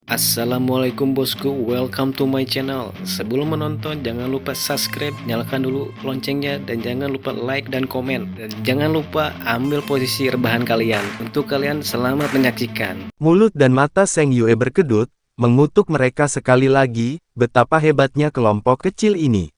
Assalamualaikum bosku, welcome to my channel. Sebelum menonton jangan lupa subscribe, nyalakan dulu loncengnya, dan jangan lupa like dan komen. Dan jangan lupa ambil posisi rebahan kalian. Untuk kalian selamat menyaksikan. Mulut dan mata Seng Yue berkedut, mengutuk mereka sekali lagi. Betapa hebatnya kelompok kecil ini.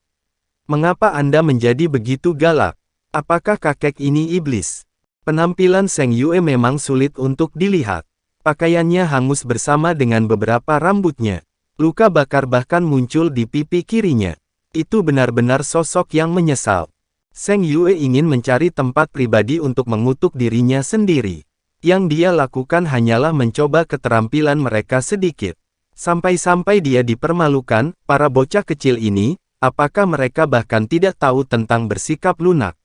Mengapa Anda menjadi begitu galak? Apakah kakek ini iblis? Penampilan Seng Yue memang sulit untuk dilihat. Pakaiannya hangus bersama dengan beberapa rambutnya. Luka bakar bahkan muncul di pipi kirinya. Itu benar-benar sosok yang menyesal. Seng Yue ingin mencari tempat pribadi untuk mengutuk dirinya sendiri. Yang dia lakukan hanyalah mencoba keterampilan mereka sedikit. Sampai-sampai dia dipermalukan, para bocah kecil ini, apakah mereka bahkan tidak tahu tentang bersikap lunak.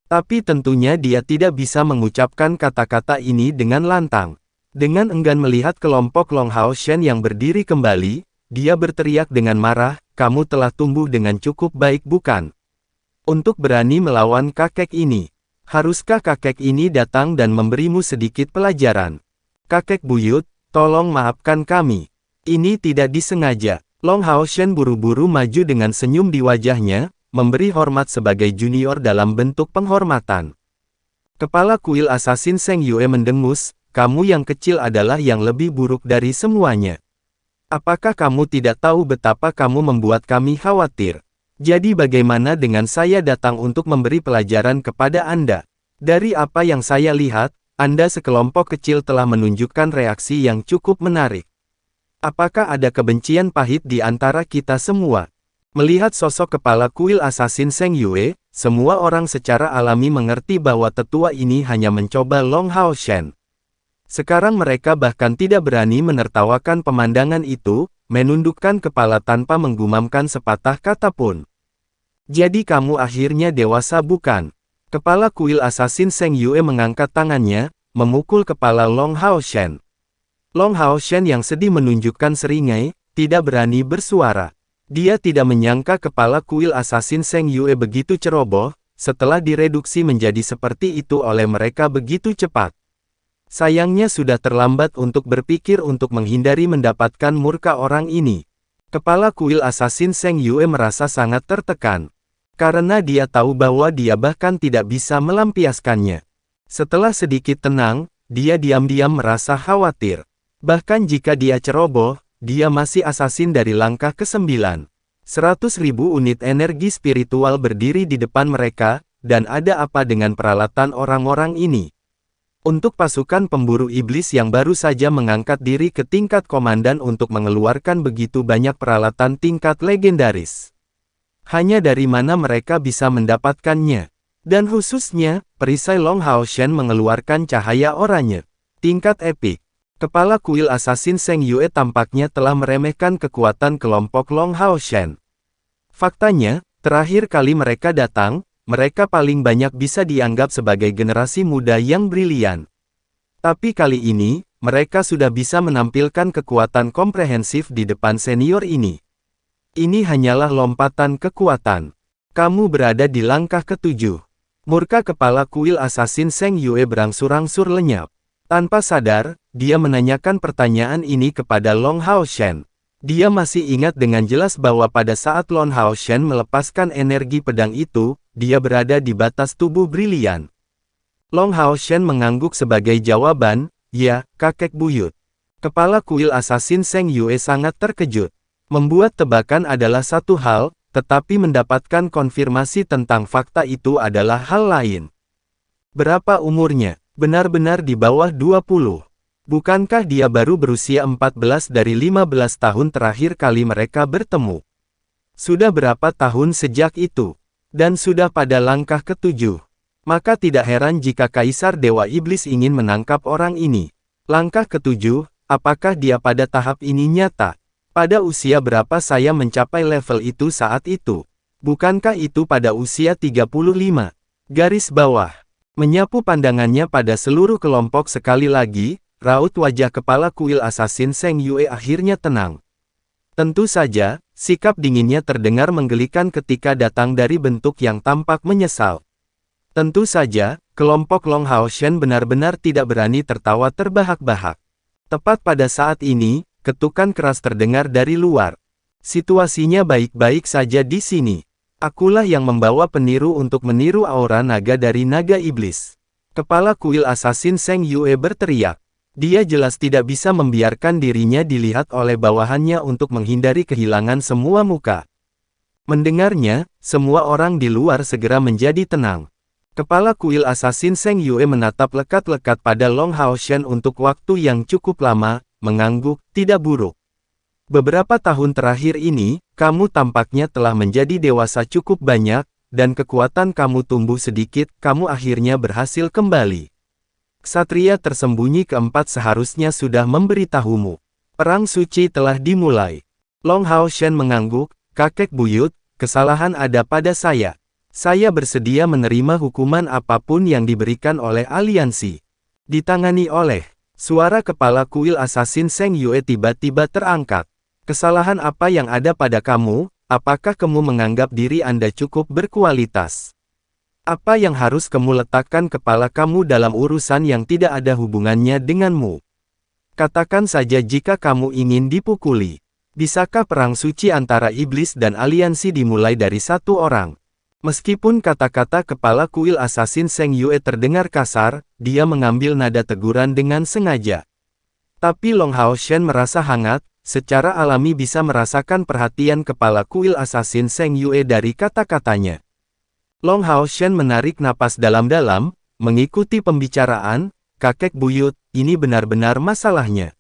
Tapi tentunya dia tidak bisa mengucapkan kata-kata ini dengan lantang. Dengan enggan melihat kelompok Long Hao Shen yang berdiri kembali, dia berteriak dengan marah, "Kamu telah tumbuh dengan cukup baik bukan? Untuk berani melawan kakek ini. Haruskah kakek ini datang dan memberimu sedikit pelajaran? Kakek buyut, tolong maafkan kami. Ini tidak disengaja." Long Hao Shen buru-buru maju dengan senyum di wajahnya, memberi hormat sebagai junior dalam bentuk penghormatan. Kepala kuil assassin Seng Yue mendengus, "Kamu yang kecil adalah yang lebih buruk dari semuanya. Apakah kamu tidak tahu betapa kamu membuat kami khawatir? Jadi bagaimana dengan saya datang untuk memberi pelajaran kepada Anda? Dari apa yang saya lihat, Anda sekelompok kecil telah menunjukkan reaksi yang cukup menarik. Apakah ada kebencian pahit di antara kita semua?" Melihat sosok kepala kuil assassin Seng Yue, semua orang secara alami mengerti bahwa tetua ini hanya mencoba Long Hao Shen. Sekarang mereka bahkan tidak berani menertawakan pemandangan itu, menundukkan kepala tanpa menggumamkan sepatah kata pun. "Jadi kamu akhirnya dewasa bukan?" Kepala kuil assassin Seng Yue mengangkat tangannya, memukul kepala Long Hao Shen. Long Hao Shen yang sedih menunjukkan seringai, tidak berani bersuara. Dia tidak menyangka kepala kuil assassin Seng Yue begitu ceroboh, setelah direduksi menjadi seperti itu oleh mereka begitu cepat. Sayangnya sudah terlambat untuk berpikir untuk menghindari mendapatkan murka orang ini. Kepala kuil assassin Seng Yue merasa sangat tertekan. Karena dia tahu bahwa dia bahkan tidak bisa melampiaskannya. Setelah sedikit tenang, dia diam-diam merasa khawatir. Bahkan jika dia ceroboh, dia masih assassin dari langkah ke-9. 100.000 unit energi spiritual berdiri di depan mereka, dan ada apa dengan peralatan orang-orang ini? Untuk pasukan pemburu iblis yang baru saja mengangkat diri ke tingkat komandan untuk mengeluarkan begitu banyak peralatan tingkat legendaris. Hanya dari mana mereka bisa mendapatkannya? Dan khususnya, perisai Long Hao Shen mengeluarkan cahaya oranye. Tingkat epik. Kepala kuil assassin Seng Yue tampaknya telah meremehkan kekuatan kelompok Long Hao Shen. Faktanya, terakhir kali mereka datang, mereka paling banyak bisa dianggap sebagai generasi muda yang brilian. Tapi kali ini, mereka sudah bisa menampilkan kekuatan komprehensif di depan senior ini. Ini hanyalah lompatan kekuatan. Kamu berada di langkah ke-7. Murka kepala kuil assassin Seng Yue berangsur-angsur lenyap. Tanpa sadar, dia menanyakan pertanyaan ini kepada Long Hao Shen. Dia masih ingat dengan jelas bahwa pada saat Long Hao Shen melepaskan energi pedang itu, dia berada di batas tubuh brilian. Long Hao Shen mengangguk sebagai jawaban, "Ya, kakek buyut." Kepala kuil assassin Seng Yue sangat terkejut. Membuat tebakan adalah satu hal, tetapi mendapatkan konfirmasi tentang fakta itu adalah hal lain. Berapa umurnya? Benar-benar di bawah 20. Bukankah dia baru berusia 14 dari 15 tahun terakhir kali mereka bertemu? Sudah berapa tahun sejak itu? Dan sudah pada langkah ke-7. Maka tidak heran jika Kaisar Dewa Iblis ingin menangkap orang ini. Langkah ke-7, apakah dia pada tahap ini nyata? Pada usia berapa saya mencapai level itu saat itu? Bukankah itu pada usia 35? Garis bawah. Menyapu pandangannya pada seluruh kelompok sekali lagi, raut wajah kepala kuil assassin Seng Yue akhirnya tenang. Tentu saja, sikap dinginnya terdengar menggelikan ketika datang dari bentuk yang tampak menyesal. Tentu saja, kelompok Long Hao Shen benar-benar tidak berani tertawa terbahak-bahak. Tepat pada saat ini, ketukan keras terdengar dari luar. Situasinya baik-baik saja di sini. Akulah yang membawa peniru untuk meniru aura naga dari naga iblis. Kepala kuil assassin Seng Yue berteriak. Dia jelas tidak bisa membiarkan dirinya dilihat oleh bawahannya untuk menghindari kehilangan semua muka. Mendengarnya, semua orang di luar segera menjadi tenang. Kepala kuil assassin Seng Yue menatap lekat-lekat pada Long Hao Shen untuk waktu yang cukup lama, mengangguk, tidak buruk. Beberapa tahun terakhir ini, kamu tampaknya telah menjadi dewasa cukup banyak, dan kekuatan kamu tumbuh sedikit, kamu akhirnya berhasil kembali. Ksatria tersembunyi keempat seharusnya sudah memberitahumu. Perang suci telah dimulai. Long Hao Shen mengangguk, kakek buyut, kesalahan ada pada saya. Saya bersedia menerima hukuman apapun yang diberikan oleh aliansi. Ditangani oleh, suara kepala kuil assassin Seng Yue tiba-tiba terangkat. Kesalahan apa yang ada pada kamu? Apakah kamu menganggap diri Anda cukup berkualitas? Apa yang harus kamu letakkan kepala kamu dalam urusan yang tidak ada hubungannya denganmu? Katakan saja jika kamu ingin dipukuli. Bisakah perang suci antara iblis dan aliansi dimulai dari satu orang? Meskipun kata-kata kepala kuil assassin Seng Yue terdengar kasar, dia mengambil nada teguran dengan sengaja. Tapi Long Hao Shen merasa hangat, secara alami bisa merasakan perhatian kepala kuil assassin Seng Yue dari kata-katanya. Long Hao Shen menarik napas dalam-dalam, mengikuti pembicaraan, kakek buyut, ini benar-benar masalahnya.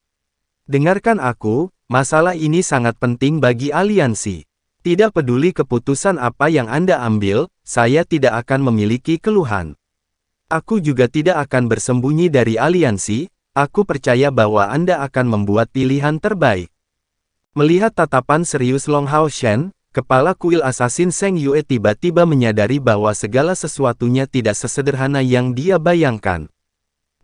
Dengarkan aku, masalah ini sangat penting bagi aliansi. Tidak peduli keputusan apa yang Anda ambil, saya tidak akan memiliki keluhan. Aku juga tidak akan bersembunyi dari aliansi, aku percaya bahwa Anda akan membuat pilihan terbaik. Melihat tatapan serius Long Hao Shen, kepala kuil assassin Seng Yue tiba-tiba menyadari bahwa segala sesuatunya tidak sesederhana yang dia bayangkan.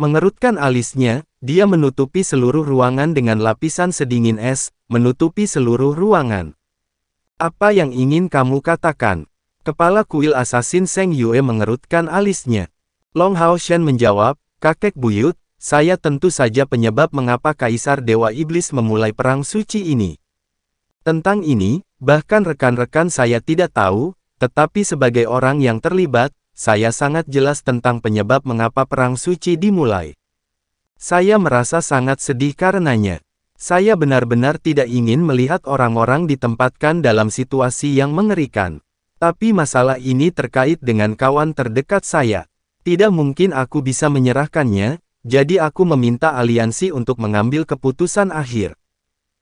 Mengerutkan alisnya, dia menutupi seluruh ruangan dengan lapisan sedingin es, menutupi seluruh ruangan. Apa yang ingin kamu katakan? Kepala kuil assassin Seng Yue mengerutkan alisnya. Long Hao Shen menjawab, kakek buyut, saya tentu saja penyebab mengapa Kaisar Dewa Iblis memulai perang suci ini. Tentang ini, bahkan rekan-rekan saya tidak tahu, tetapi sebagai orang yang terlibat, saya sangat jelas tentang penyebab mengapa perang suci dimulai. Saya merasa sangat sedih karenanya. Saya benar-benar tidak ingin melihat orang-orang ditempatkan dalam situasi yang mengerikan. Tapi masalah ini terkait dengan kawan terdekat saya. Tidak mungkin aku bisa menyerahkannya, jadi aku meminta aliansi untuk mengambil keputusan akhir.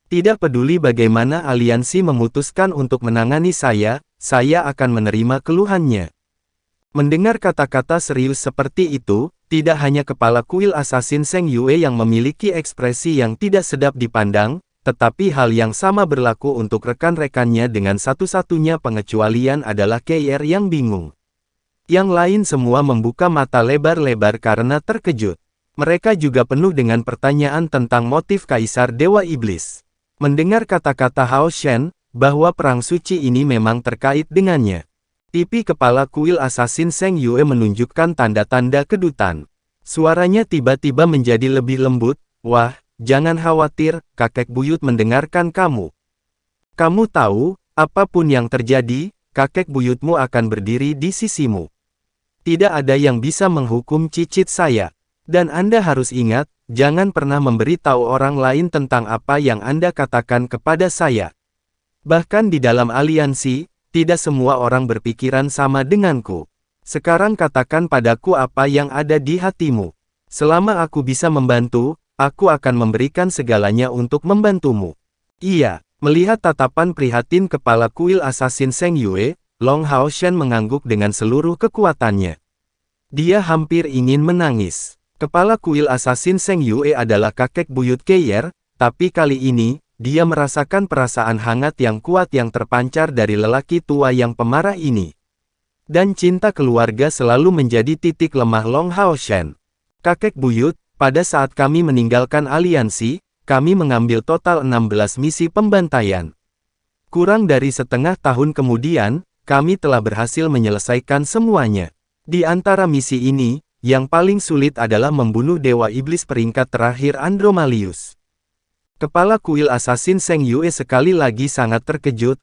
Tidak peduli bagaimana aliansi memutuskan untuk menangani saya akan menerima keluhannya. Mendengar kata-kata serius seperti itu, tidak hanya kepala kuil assassin Seng Yue yang memiliki ekspresi yang tidak sedap dipandang, tetapi hal yang sama berlaku untuk rekan-rekannya dengan satu-satunya pengecualian adalah KR yang bingung. Yang lain semua membuka mata lebar-lebar karena terkejut. Mereka juga penuh dengan pertanyaan tentang motif Kaisar Dewa Iblis. Mendengar kata-kata Hao Shen, bahwa perang suci ini memang terkait dengannya. Pipi kepala kuil assassin Seng Yue menunjukkan tanda-tanda kedutan. Suaranya tiba-tiba menjadi lebih lembut, wah, jangan khawatir, kakek buyut mendengarkan kamu. Kamu tahu, apapun yang terjadi, kakek buyutmu akan berdiri di sisimu. Tidak ada yang bisa menghukum cicit saya. Dan Anda harus ingat, jangan pernah memberitahu orang lain tentang apa yang Anda katakan kepada saya. Bahkan di dalam aliansi, tidak semua orang berpikiran sama denganku. Sekarang katakan padaku apa yang ada di hatimu. Selama aku bisa membantu, aku akan memberikan segalanya untuk membantumu. Iya, melihat tatapan prihatin kepala kuil assassin Seng Yue, Long Hao Shen mengangguk dengan seluruh kekuatannya. Dia hampir ingin menangis. Kepala kuil assassin Seng Yue adalah kakek buyut Keier, tapi kali ini, dia merasakan perasaan hangat yang kuat yang terpancar dari lelaki tua yang pemarah ini. Dan cinta keluarga selalu menjadi titik lemah Long Hao Shen. Kakek buyut, pada saat kami meninggalkan aliansi, kami mengambil total 16 misi pembantaian. Kurang dari setengah tahun kemudian, kami telah berhasil menyelesaikan semuanya. Di antara misi ini, yang paling sulit adalah membunuh Dewa Iblis peringkat terakhir Andromalius. Kepala kuil assassin Zheng Yue sekali lagi sangat terkejut.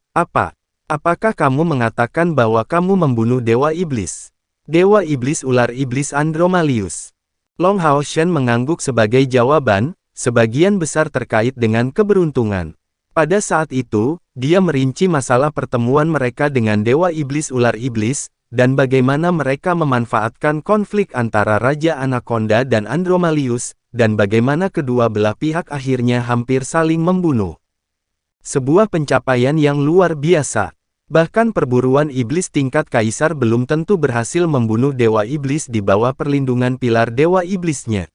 Apakah kamu mengatakan bahwa kamu membunuh Dewa Iblis? Dewa Iblis Ular Iblis Andromalius. Long Hao Shen mengangguk sebagai jawaban, sebagian besar terkait dengan keberuntungan. Pada saat itu, dia merinci masalah pertemuan mereka dengan Dewa Iblis Ular Iblis, dan bagaimana mereka memanfaatkan konflik antara Raja Anaconda dan Andromalius, dan bagaimana kedua belah pihak akhirnya hampir saling membunuh. Sebuah pencapaian yang luar biasa. Bahkan perburuan iblis tingkat kaisar belum tentu berhasil membunuh Dewa Iblis di bawah perlindungan pilar Dewa Iblisnya.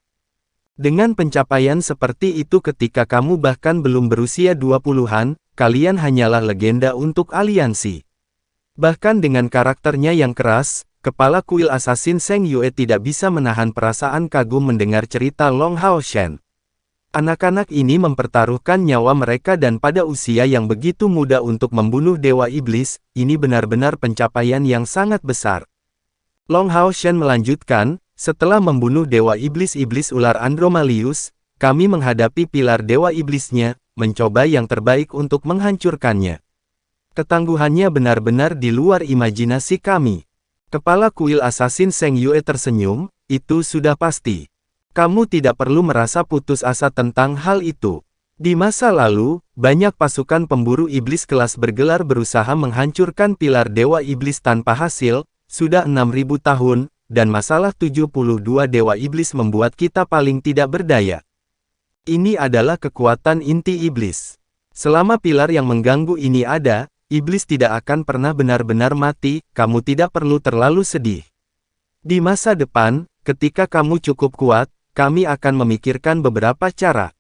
Dengan pencapaian seperti itu ketika kamu bahkan belum berusia 20-an, kalian hanyalah legenda untuk aliansi. Bahkan dengan karakternya yang keras, kepala kuil assassin Zheng Yue tidak bisa menahan perasaan kagum mendengar cerita Long Hao Shen. Anak-anak ini mempertaruhkan nyawa mereka dan pada usia yang begitu muda untuk membunuh Dewa Iblis, ini benar-benar pencapaian yang sangat besar. Long Hao Shen melanjutkan, setelah membunuh Dewa Iblis Ular Andromalius, kami menghadapi pilar Dewa Iblisnya, mencoba yang terbaik untuk menghancurkannya. Ketangguhannya benar-benar di luar imajinasi kami. Kepala kuil assassin Zheng Yue tersenyum, itu sudah pasti. Kamu tidak perlu merasa putus asa tentang hal itu. Di masa lalu, banyak pasukan pemburu iblis kelas bergelar berusaha menghancurkan pilar Dewa Iblis tanpa hasil, sudah 6.000 tahun, dan masalah 72 Dewa Iblis membuat kita paling tidak berdaya. Ini adalah kekuatan inti iblis. Selama pilar yang mengganggu ini ada, iblis tidak akan pernah benar-benar mati, kamu tidak perlu terlalu sedih. Di masa depan, ketika kamu cukup kuat, kami akan memikirkan beberapa cara.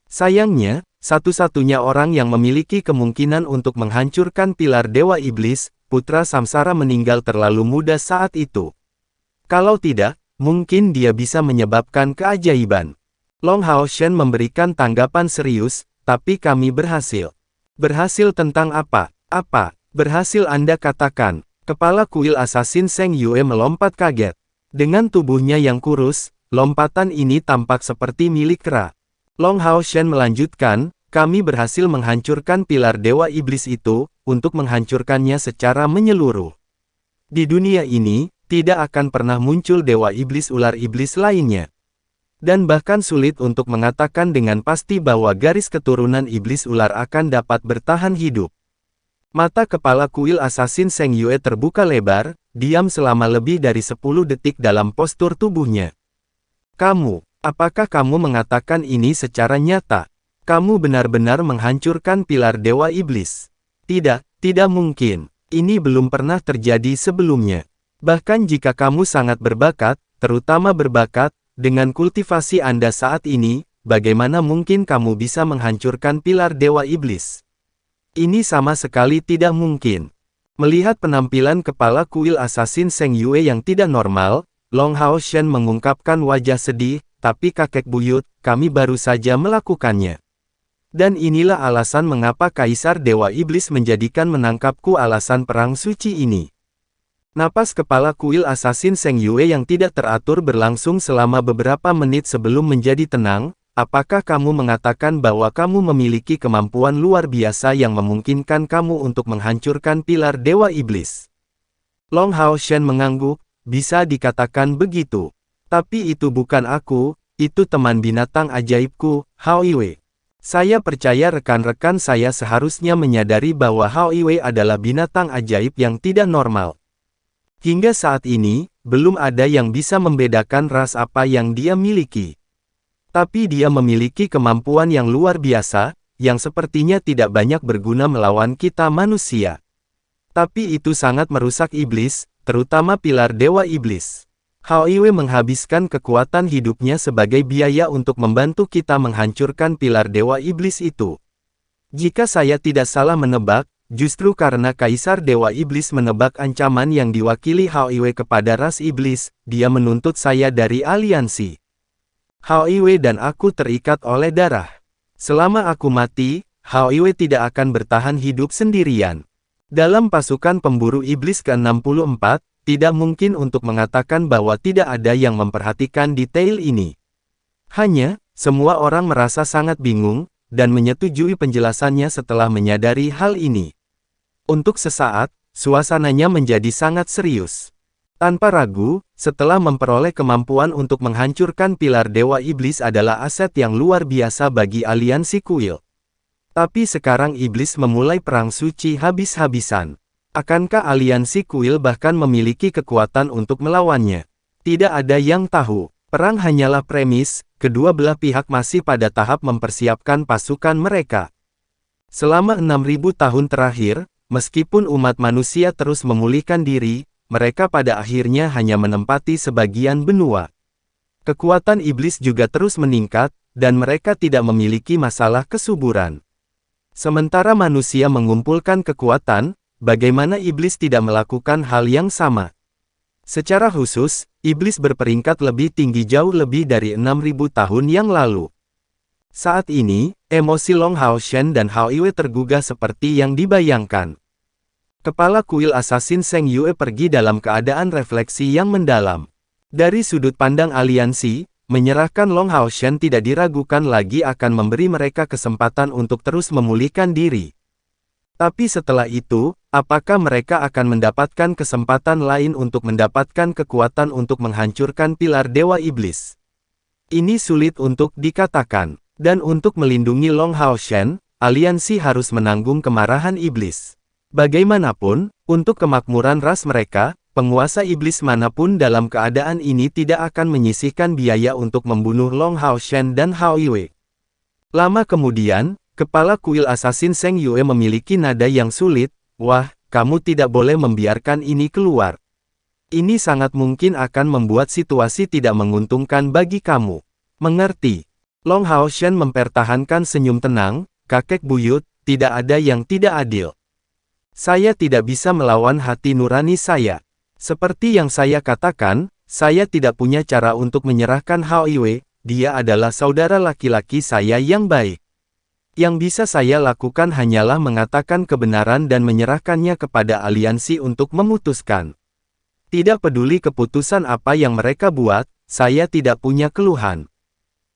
Sayangnya, satu-satunya orang yang memiliki kemungkinan untuk menghancurkan pilar Dewa Iblis, Putra Samsara meninggal terlalu muda saat itu. Kalau tidak, mungkin dia bisa menyebabkan keajaiban. Long Hao Shen memberikan tanggapan serius, tapi kami berhasil. Berhasil tentang apa? Berhasil Anda katakan. Kepala kuil assassin Zheng Yue melompat kaget. Dengan tubuhnya yang kurus, lompatan ini tampak seperti milik kera. Long Hao Shen melanjutkan, kami berhasil menghancurkan pilar Dewa Iblis itu, untuk menghancurkannya secara menyeluruh. Di dunia ini, tidak akan pernah muncul Dewa Iblis Ular Iblis lainnya. Dan bahkan sulit untuk mengatakan dengan pasti bahwa garis keturunan Iblis Ular akan dapat bertahan hidup. Mata kepala kuil assassin Zheng Yue terbuka lebar, diam selama lebih dari 10 detik dalam postur tubuhnya. Apakah kamu mengatakan ini secara nyata? Kamu benar-benar menghancurkan pilar Dewa Iblis? Tidak mungkin. Ini belum pernah terjadi sebelumnya. Bahkan jika kamu sangat berbakat, terutama berbakat, dengan kultivasi Anda saat ini, bagaimana mungkin kamu bisa menghancurkan pilar Dewa Iblis? Ini sama sekali tidak mungkin. Melihat penampilan kepala kuil assassin Zheng Yue yang tidak normal, Long Hao Shen mengungkapkan wajah sedih, tapi kakek buyut, kami baru saja melakukannya. Dan inilah alasan mengapa Kaisar Dewa Iblis menjadikan menangkapku alasan perang suci ini. Napas kepala kuil assassin Zheng Yue yang tidak teratur berlangsung selama beberapa menit sebelum menjadi tenang. Apakah kamu mengatakan bahwa kamu memiliki kemampuan luar biasa yang memungkinkan kamu untuk menghancurkan pilar Dewa Iblis? Long Hao Shen mengangguk, bisa dikatakan begitu. Tapi itu bukan aku, itu teman binatang ajaibku, Hao Yue. Saya percaya rekan-rekan saya seharusnya menyadari bahwa Hao Yue adalah binatang ajaib yang tidak normal. Hingga saat ini, belum ada yang bisa membedakan ras apa yang dia miliki. Tapi dia memiliki kemampuan yang luar biasa, yang sepertinya tidak banyak berguna melawan kita manusia. Tapi itu sangat merusak iblis, terutama pilar Dewa Iblis. Hao Yue menghabiskan kekuatan hidupnya sebagai biaya untuk membantu kita menghancurkan pilar Dewa Iblis itu. Jika saya tidak salah menebak, justru karena Kaisar Dewa Iblis menebak ancaman yang diwakili Hao Yue kepada ras iblis, dia menuntut saya dari aliansi. Hao Yue dan aku terikat oleh darah. Selama aku mati, Hao Yue tidak akan bertahan hidup sendirian. Dalam pasukan pemburu iblis ke-64, tidak mungkin untuk mengatakan bahwa tidak ada yang memperhatikan detail ini. Hanya, semua orang merasa sangat bingung, dan menyetujui penjelasannya setelah menyadari hal ini. Untuk sesaat, suasananya menjadi sangat serius. Tanpa ragu, setelah memperoleh kemampuan untuk menghancurkan pilar Dewa Iblis adalah aset yang luar biasa bagi aliansi kuil. Tapi sekarang Iblis memulai perang suci habis-habisan. Akankah aliansi kuil bahkan memiliki kekuatan untuk melawannya? Tidak ada yang tahu. Perang hanyalah premis, kedua belah pihak masih pada tahap mempersiapkan pasukan mereka. Selama 6.000 tahun terakhir, meskipun umat manusia terus memulihkan diri, mereka pada akhirnya hanya menempati sebagian benua. Kekuatan iblis juga terus meningkat, dan mereka tidak memiliki masalah kesuburan. Sementara manusia mengumpulkan kekuatan, bagaimana iblis tidak melakukan hal yang sama? Secara khusus, iblis berperingkat lebih tinggi jauh lebih dari 6.000 tahun yang lalu. Saat ini, emosi Long Haoshen dan Hao Yue tergugah seperti yang dibayangkan. Kepala kuil assassin Zheng Yue pergi dalam keadaan refleksi yang mendalam. Dari sudut pandang aliansi, menyerahkan Long Haoshen tidak diragukan lagi akan memberi mereka kesempatan untuk terus memulihkan diri. Tapi setelah itu, apakah mereka akan mendapatkan kesempatan lain untuk mendapatkan kekuatan untuk menghancurkan pilar Dewa Iblis? Ini sulit untuk dikatakan. Dan untuk melindungi Long Haoshen, aliansi harus menanggung kemarahan iblis. Bagaimanapun, untuk kemakmuran ras mereka, penguasa iblis manapun dalam keadaan ini tidak akan menyisihkan biaya untuk membunuh Long Haoshen dan Hao Yue. Lama kemudian, kepala kuil assassin Zheng Yue memiliki nada yang sulit. Wah, kamu tidak boleh membiarkan ini keluar. Ini sangat mungkin akan membuat situasi tidak menguntungkan bagi kamu. Mengerti? Long Haoshen mempertahankan senyum tenang. Kakek buyut, tidak ada yang tidak adil. Saya tidak bisa melawan hati nurani saya. Seperti yang saya katakan, saya tidak punya cara untuk menyerahkan Hao Yue. Dia adalah saudara laki-laki saya yang baik. Yang bisa saya lakukan hanyalah mengatakan kebenaran dan menyerahkannya kepada aliansi untuk memutuskan. Tidak peduli keputusan apa yang mereka buat, saya tidak punya keluhan.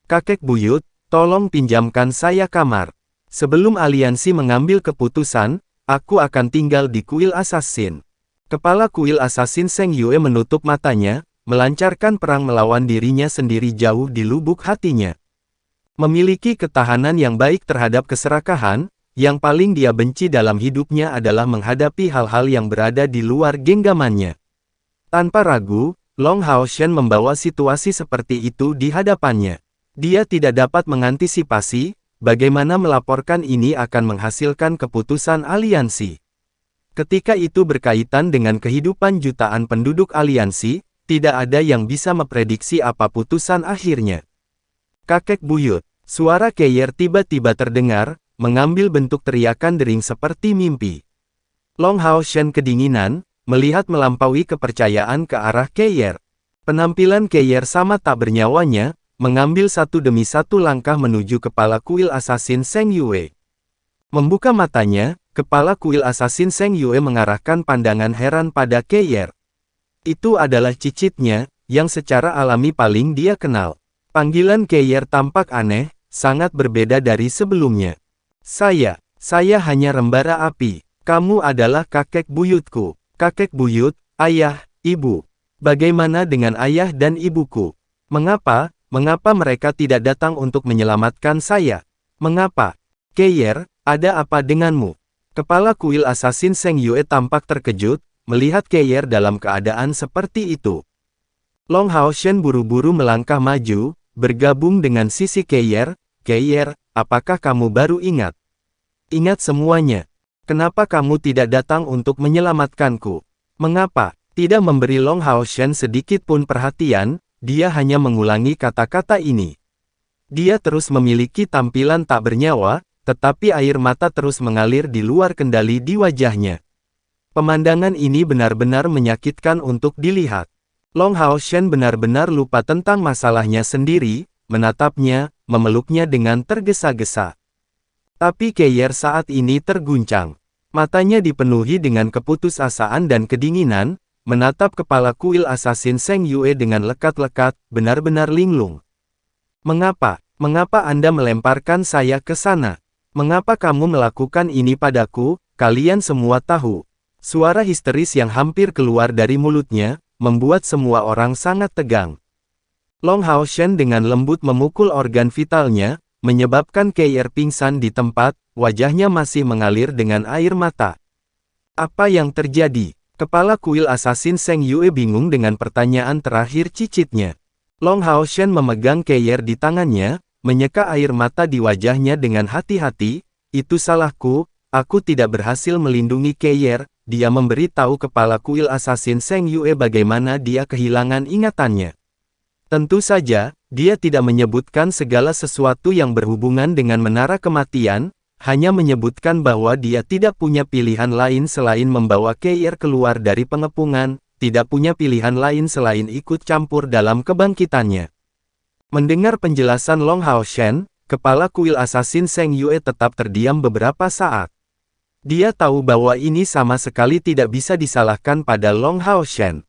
Kakek buyut, tolong pinjamkan saya kamar. Sebelum aliansi mengambil keputusan, aku akan tinggal di kuil assassin. Kepala kuil assassin Zheng Yue menutup matanya, melancarkan perang melawan dirinya sendiri jauh di lubuk hatinya. Memiliki ketahanan yang baik terhadap keserakahan, yang paling dia benci dalam hidupnya adalah menghadapi hal-hal yang berada di luar genggamannya. Tanpa ragu, Long Haoshen membawa situasi seperti itu di hadapannya. Dia tidak dapat mengantisipasi, bagaimana melaporkan ini akan menghasilkan keputusan aliansi. Ketika itu berkaitan dengan kehidupan jutaan penduduk aliansi, tidak ada yang bisa memprediksi apa putusan akhirnya. Kakek buyut, suara Keyer tiba-tiba terdengar, mengambil bentuk teriakan dering seperti mimpi. Long Haoshen kedinginan, melihat melampaui kepercayaan ke arah Keyer. Penampilan Keyer sama tak bernyawanya, mengambil satu demi satu langkah menuju kepala kuil assassin Zheng Yue. Membuka matanya, kepala kuil assassin Zheng Yue mengarahkan pandangan heran pada Keyer. Itu adalah cicitnya, yang secara alami paling dia kenal. Panggilan Keyer tampak aneh, sangat berbeda dari sebelumnya. Saya hanya rembara api. Kamu adalah kakek buyutku. Kakek buyut, ayah, ibu. Bagaimana dengan ayah dan ibuku? Mengapa mereka tidak datang untuk menyelamatkan saya? Mengapa? Keyer, ada apa denganmu? Kepala kuil assassin Zheng Yue tampak terkejut, melihat Keyer dalam keadaan seperti itu. Long Haoshen buru-buru melangkah maju, bergabung dengan sisi Keyer. Keyer, apakah kamu baru ingat? Ingat semuanya. Kenapa kamu tidak datang untuk menyelamatkanku? Mengapa? Tidak memberi Long Haoshen sedikit pun perhatian, dia hanya mengulangi kata-kata ini. Dia terus memiliki tampilan tak bernyawa, tetapi air mata terus mengalir di luar kendali di wajahnya. Pemandangan ini benar-benar menyakitkan untuk dilihat. Long Haoshen benar-benar lupa tentang masalahnya sendiri, menatapnya, memeluknya dengan tergesa-gesa. Tapi Keyer saat ini terguncang. Matanya dipenuhi dengan keputusasaan dan kedinginan, menatap kepala kuil assassin Zheng Yue dengan lekat-lekat, benar-benar linglung. Mengapa Mengapa Anda melemparkan saya ke sana? Mengapa kamu melakukan ini padaku? Kalian semua tahu. Suara histeris yang hampir keluar dari mulutnya, membuat semua orang sangat tegang. Long Hao Shen dengan lembut memukul organ vitalnya, menyebabkan Keir pingsan di tempat, wajahnya masih mengalir dengan air mata. Apa yang terjadi? Kepala kuil assassin Zheng Yue bingung dengan pertanyaan terakhir cicitnya. Long Hao Shen memegang Keir di tangannya, menyeka air mata di wajahnya dengan hati-hati. Itu salahku, aku tidak berhasil melindungi Keir. Dia memberitahu kepala kuil assassin Zheng Yue bagaimana dia kehilangan ingatannya. Tentu saja, dia tidak menyebutkan segala sesuatu yang berhubungan dengan menara kematian, hanya menyebutkan bahwa dia tidak punya pilihan lain selain membawa Keir keluar dari pengepungan, tidak punya pilihan lain selain ikut campur dalam kebangkitannya. Mendengar penjelasan Long Hao Shen, kepala kuil assassin Zheng Yue tetap terdiam beberapa saat. Dia tahu bahwa ini sama sekali tidak bisa disalahkan pada Long Hao Shen.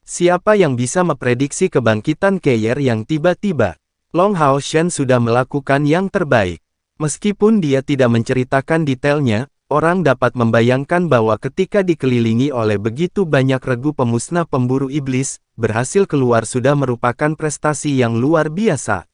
Siapa yang bisa memprediksi kebangkitan Keir yang tiba-tiba? Long Hao Shen sudah melakukan yang terbaik. Meskipun dia tidak menceritakan detailnya, orang dapat membayangkan bahwa ketika dikelilingi oleh begitu banyak regu pemusnah pemburu iblis, berhasil keluar sudah merupakan prestasi yang luar biasa.